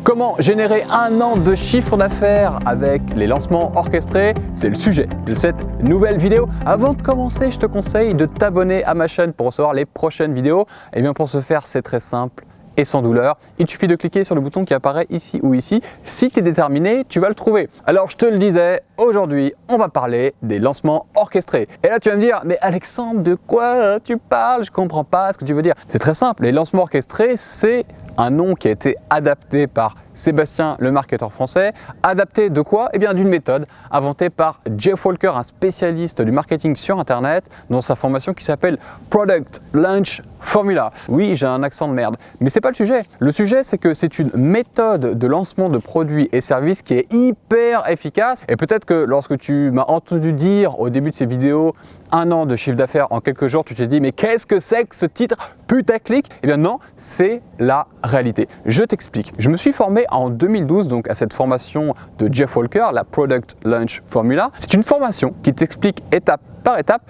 Comment générer un an de chiffre d'affaires avec les lancements orchestrés? C'est le sujet de cette nouvelle vidéo. Avant de commencer, je te conseille de t'abonner à ma chaîne pour recevoir les prochaines vidéos. Et bien pour ce faire, c'est très simple et sans douleur. Il suffit de cliquer sur le bouton qui apparaît ici ou ici. Si tu es déterminé, tu vas le trouver. Alors je te le disais, aujourd'hui, on va parler des lancements orchestrés. Et là, tu vas me dire, mais Alexandre, de quoi tu parles? Je comprends pas ce que tu veux dire. C'est très simple, les lancements orchestrés, c'est un nom qui a été adapté par Sébastien, le marketeur français. Adapté de quoi? Eh bien d'une méthode inventée par Jeff Walker, un spécialiste du marketing sur Internet, dans sa formation qui s'appelle Product Launch Formula. Oui, j'ai un accent de merde, mais c'est pas le sujet. Le sujet, c'est que c'est une méthode de lancement de produits et services qui est hyper efficace. Et peut-être que lorsque tu m'as entendu dire au début de ces vidéos un an de chiffre d'affaires en quelques jours, tu t'es dit mais qu'est-ce que c'est que ce titre putaclic? Eh bien non, c'est la réalité. Je t'explique. Je me suis formé en 2012 donc à cette formation de Jeff Walker, la Product Launch Formula. C'est une formation qui t'explique étape par étape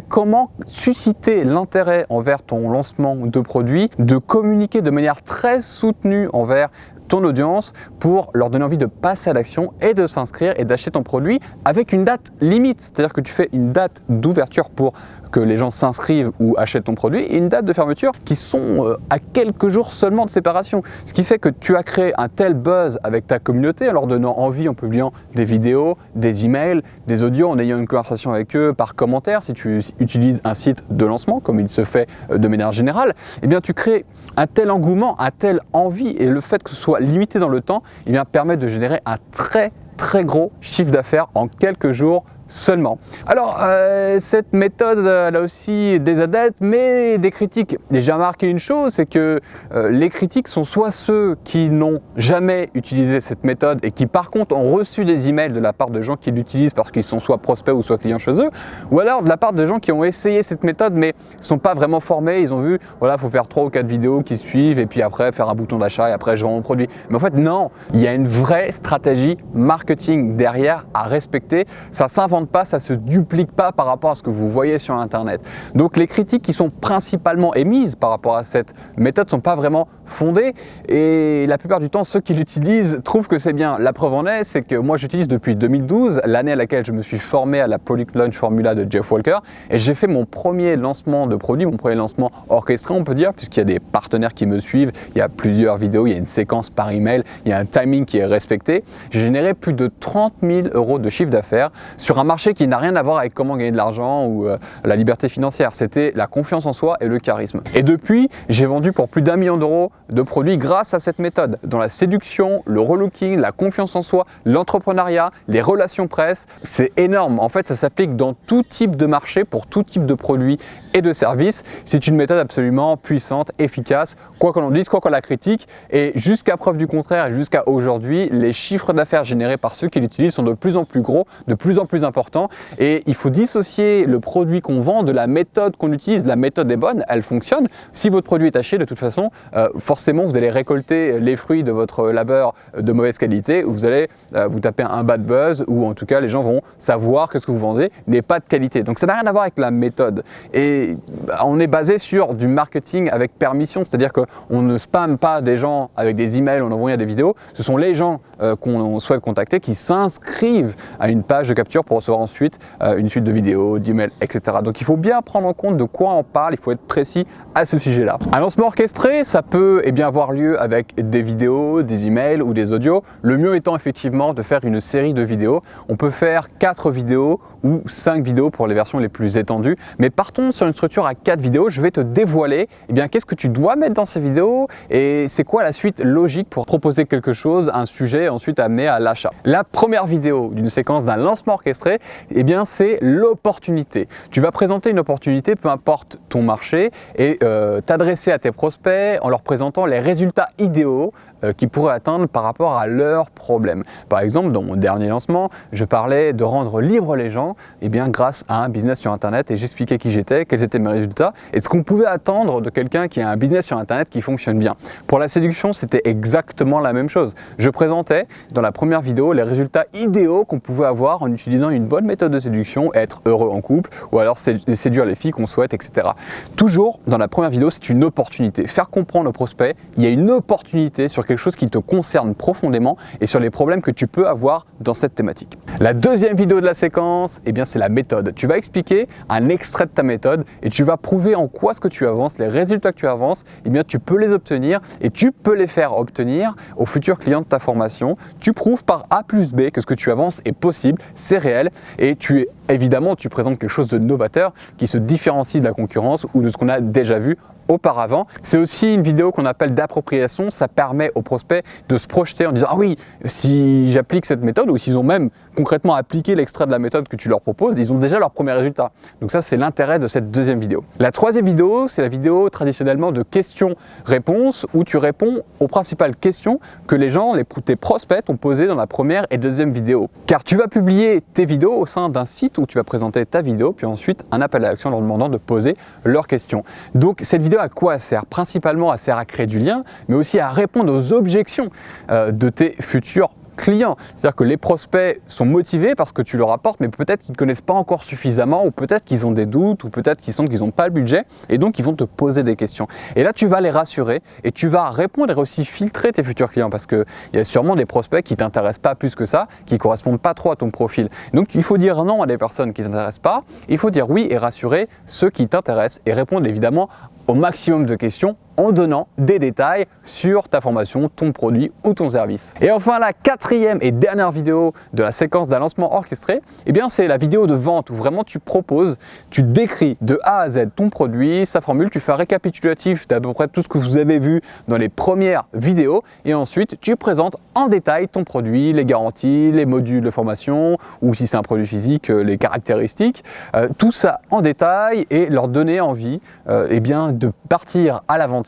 comment susciter l'intérêt envers ton lancement de produit, de communiquer de manière très soutenue envers ton audience pour leur donner envie de passer à l'action et de s'inscrire et d'acheter ton produit avec une date limite. C'est-à-dire que tu fais une date d'ouverture pour que les gens s'inscrivent ou achètent ton produit et une date de fermeture qui sont à quelques jours seulement de séparation. Ce qui fait que tu as créé un tel buzz avec ta communauté en leur donnant envie en publiant des vidéos, des emails, des audios, en ayant une conversation avec eux par commentaire si tu utilises un site de lancement comme il se fait de manière générale. Eh bien tu crées un tel engouement, un tel envie et le fait que ce soit limité dans le temps, eh bien permet de générer un très gros chiffre d'affaires en quelques jours seulement. Alors, cette méthode, elle a aussi des adeptes, mais des critiques. Et j'ai remarqué une chose, c'est que les critiques sont soit ceux qui n'ont jamais utilisé cette méthode et qui par contre ont reçu des emails de la part de gens qui l'utilisent parce qu'ils sont soit prospects ou soit clients chez eux, ou alors de la part de gens qui ont essayé cette méthode mais ne sont pas vraiment formés, ils ont vu, voilà, il faut faire 3 ou 4 vidéos qui suivent et puis après faire un bouton d'achat et après je vends mon produit. Mais en fait, non, il y a une vraie stratégie marketing derrière à respecter. Ça s'invente pas, ça se duplique pas par rapport à ce que vous voyez sur Internet. Donc les critiques qui sont principalement émises par rapport à cette méthode ne sont pas vraiment fondées et la plupart du temps ceux qui l'utilisent trouvent que c'est bien. La preuve en est, c'est que moi j'utilise depuis 2012, l'année à laquelle je me suis formé à la Product Launch Formula de Jeff Walker et j'ai fait mon premier lancement de produit, mon premier lancement orchestré on peut dire, puisqu'il y a des partenaires qui me suivent, il y a plusieurs vidéos, il y a une séquence par email, il y a un timing qui est respecté. J'ai généré plus de 30 000 € de chiffre d'affaires sur un marché qui n'a rien à voir avec comment gagner de l'argent ou la liberté financière. C'était la confiance en soi et le charisme. Et depuis, j'ai vendu pour plus d'1 million d'euros de produits grâce à cette méthode. Dans la séduction, le relooking, la confiance en soi, l'entrepreneuriat, les relations presse, c'est énorme. En fait, ça s'applique dans tout type de marché, pour tout type de produits et de services. C'est une méthode absolument puissante, efficace, quoi qu'on en dise, quoi qu'on la critique. Et jusqu'à preuve du contraire, jusqu'à aujourd'hui, les chiffres d'affaires générés par ceux qui l'utilisent sont de plus en plus gros, de plus en plus importants. Et il faut dissocier le produit qu'on vend de la méthode qu'on utilise. La méthode est bonne, elle fonctionne. Si votre produit est taché, de toute façon, forcément, vous allez récolter les fruits de votre labeur de mauvaise qualité. Vous allez vous taper un bad buzz ou en tout cas, les gens vont savoir que ce que vous vendez n'est pas de qualité. Donc, ça n'a rien à voir avec la méthode. Et on est basé sur du marketing avec permission, c'est-à-dire qu'on ne spamme pas des gens avec des emails en envoyant des vidéos. Ce sont les gens qu'on souhaite contacter qui s'inscrivent à une page de capture pour recevoir ensuite une suite de vidéos, d'emails, etc. Donc il faut bien prendre en compte de quoi on parle, il faut être précis à ce sujet-là. Un lancement orchestré, ça peut avoir lieu avec des vidéos, des emails ou des audios. Le mieux étant effectivement de faire une série de vidéos. On peut faire 4 vidéos ou 5 vidéos pour les versions les plus étendues. Mais partons sur une structure à 4 vidéos. Je vais te dévoiler qu'est-ce que tu dois mettre dans ces vidéos et c'est quoi la suite logique pour proposer quelque chose, un sujet et ensuite amener à l'achat. La première vidéo d'une séquence d'un lancement orchestré, c'est l'opportunité. Tu vas présenter une opportunité, peu importe ton marché, et t'adresser à tes prospects en leur présentant les résultats idéaux qu'ils pourraient atteindre par rapport à leurs problèmes. Par exemple, dans mon dernier lancement, je parlais de rendre libres les gens grâce à un business sur Internet et j'expliquais qui j'étais, quels étaient mes résultats et ce qu'on pouvait attendre de quelqu'un qui a un business sur Internet qui fonctionne bien. Pour la séduction, c'était exactement la même chose. Je présentais dans la première vidéo les résultats idéaux qu'on pouvait avoir en utilisant une bonne méthode de séduction, être heureux en couple ou alors séduire les filles qu'on souhaite, etc. Toujours, dans la première vidéo, c'est une opportunité. Faire comprendre aux prospects, il y a une opportunité sur quelque quelque chose qui te concerne profondément et sur les problèmes que tu peux avoir dans cette thématique. La deuxième vidéo de la séquence, eh bien c'est la méthode. Tu vas expliquer un extrait de ta méthode et tu vas prouver en quoi ce que tu avances, les résultats que tu avances, eh bien tu peux les obtenir et tu peux les faire obtenir aux futurs clients de ta formation. Tu prouves par A plus B que ce que tu avances est possible, c'est réel et évidemment tu présentes quelque chose de novateur qui se différencie de la concurrence ou de ce qu'on a déjà vu auparavant. C'est aussi une vidéo qu'on appelle d'appropriation. Ça permet aux prospects de se projeter en disant « Ah oui, si j'applique cette méthode » ou s'ils ont même concrètement appliqué l'extrait de la méthode que tu leur proposes, ils ont déjà leur premier résultat. Donc ça, c'est l'intérêt de cette deuxième vidéo. La troisième vidéo, c'est la vidéo traditionnellement de questions-réponses où tu réponds aux principales questions que les gens, tes prospects t'ont posées dans la première et deuxième vidéo. Car tu vas publier tes vidéos au sein d'un site où tu vas présenter ta vidéo, puis ensuite un appel à l'action leur demandant de poser leurs questions. Donc cette vidéo, à quoi elle sert? Principalement, elle sert à créer du lien, mais aussi à répondre aux objections de tes futurs clients. C'est-à-dire que les prospects sont motivés parce que tu leur apportes, mais peut-être qu'ils ne connaissent pas encore suffisamment, ou peut-être qu'ils ont des doutes, ou peut-être qu'ils sentent qu'ils n'ont pas le budget, et donc ils vont te poser des questions. Et là, tu vas les rassurer, et tu vas répondre et aussi filtrer tes futurs clients, parce qu'il y a sûrement des prospects qui ne t'intéressent pas plus que ça, qui ne correspondent pas trop à ton profil. Donc il faut dire non à des personnes qui ne t'intéressent pas, il faut dire oui et rassurer ceux qui t'intéressent, et répondre évidemment au maximum de questions en donnant des détails sur ta formation, ton produit ou ton service. Et enfin, la quatrième et dernière vidéo de la séquence d'un lancement orchestré, eh bien c'est la vidéo de vente où vraiment tu proposes, tu décris de A à Z ton produit, sa formule, tu fais un récapitulatif d'à peu près tout ce que vous avez vu dans les premières vidéos et ensuite tu présentes en détail ton produit, les garanties, les modules de formation ou si c'est un produit physique, les caractéristiques, tout ça en détail et leur donner envie eh bien, de partir à l'aventure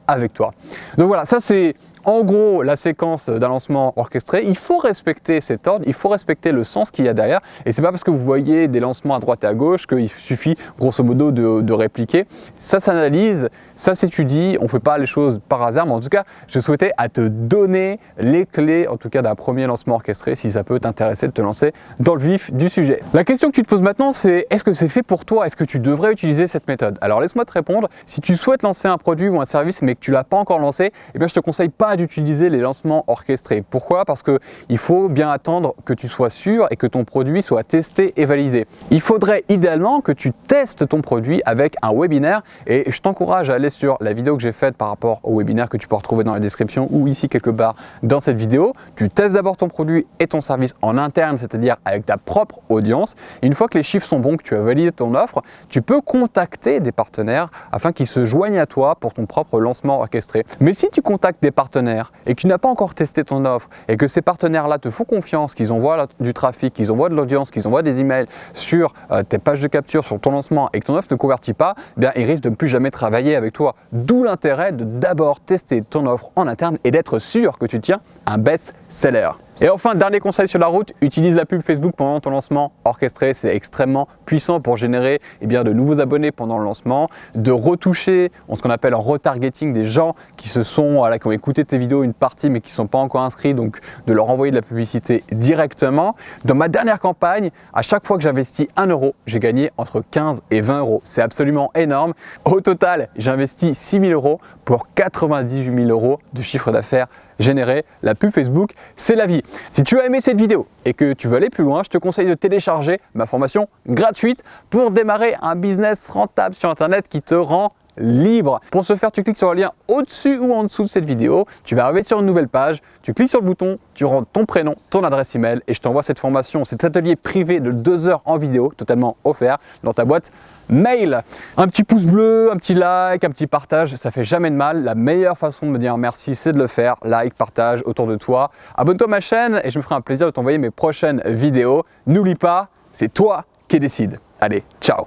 avec toi. Donc voilà, ça c'est en gros la séquence d'un lancement orchestré. Il faut respecter cet ordre, il faut respecter le sens qu'il y a derrière et c'est pas parce que vous voyez des lancements à droite et à gauche qu'il suffit grosso modo de répliquer. Ça s'analyse, ça s'étudie, on ne fait pas les choses par hasard, mais en tout cas je souhaitais à te donner les clés en tout cas d'un premier lancement orchestré si ça peut t'intéresser de te lancer dans le vif du sujet. La question que tu te poses maintenant c'est est-ce que c'est fait pour toi? Est-ce que tu devrais utiliser cette méthode? Alors laisse-moi te répondre, si tu souhaites lancer un produit ou un service mais que tu ne l'as pas encore lancé, eh bien je te conseille pas d'utiliser les lancements orchestrés. Pourquoi? Parce qu'il faut bien attendre que tu sois sûr et que ton produit soit testé et validé. Il faudrait idéalement que tu testes ton produit avec un webinaire et je t'encourage à aller sur la vidéo que j'ai faite par rapport au webinaire que tu peux retrouver dans la description ou ici quelque part dans cette vidéo. Tu testes d'abord ton produit et ton service en interne, c'est-à-dire avec ta propre audience. Et une fois que les chiffres sont bons, que tu as validé ton offre, tu peux contacter des partenaires afin qu'ils se joignent à toi pour ton propre lancement orchestré. Mais si tu contactes des partenaires et que tu n'as pas encore testé ton offre et que ces partenaires-là te font confiance, qu'ils envoient du trafic, qu'ils envoient de l'audience, qu'ils envoient des emails sur tes pages de capture, sur ton lancement et que ton offre ne convertit pas, eh bien, ils risquent de ne plus jamais travailler avec toi. D'où l'intérêt de d'abord tester ton offre en interne et d'être sûr que tu tiens un best-seller. Et enfin, dernier conseil sur la route, utilise la pub Facebook pendant ton lancement orchestré. C'est extrêmement puissant pour générer de nouveaux abonnés pendant le lancement, de retoucher ce qu'on appelle un retargeting des gens qui qui ont écouté tes vidéos une partie mais qui ne sont pas encore inscrits, donc de leur envoyer de la publicité directement. Dans ma dernière campagne, à chaque fois que j'investis 1 euro, j'ai gagné entre 15 et 20 euros. C'est absolument énorme. Au total, j'ai investi 6 000 euros pour 98 000 euros de chiffre d'affaires générer. La pub Facebook, c'est la vie. Si tu as aimé cette vidéo et que tu veux aller plus loin, je te conseille de télécharger ma formation gratuite pour démarrer un business rentable sur Internet qui te rend libre. Pour ce faire, tu cliques sur le lien au-dessus ou en dessous de cette vidéo. Tu vas arriver sur une nouvelle page, tu cliques sur le bouton, tu rentres ton prénom, ton adresse email et je t'envoie cette formation, cet atelier privé de 2 heures en vidéo, totalement offert dans ta boîte mail. Un petit pouce bleu, un petit like, un petit partage, ça fait jamais de mal. La meilleure façon de me dire merci, c'est de le faire. Like, partage autour de toi. Abonne-toi à ma chaîne et je me ferai un plaisir de t'envoyer mes prochaines vidéos. N'oublie pas, c'est toi qui décide. Allez, ciao!